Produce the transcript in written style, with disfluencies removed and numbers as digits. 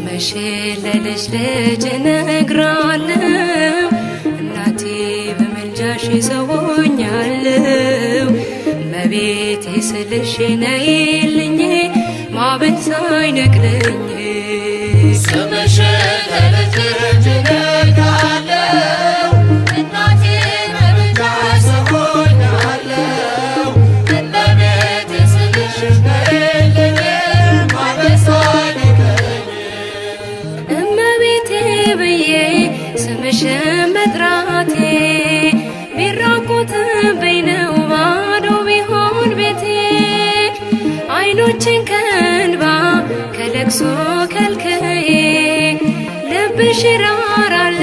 መቼ ለልጅ ልጅ እነግራለሁ እናቴ በመልጃሽ ሰውኛለሁ እመቤቴ ስልሽ ነይልኝ ማዕበል ሳይነቅለኝ ስምሽ ለልጅ ልጅ እነግራለሁ እናቴ በመልጃሽ ሰውኛለሁ እመቤቴ ስልሽ ነይልኝ ማዕበል ሳይነቅለኝ እመቤቴ ብዬ ስምሽን መጥራቴ ቢራቆትብኝ ነው ባዶ ቢሆን ቤቴ ዓይኖቼን ከእንባ ከለቅሶ ከልክዬ ልብሽ ይራራል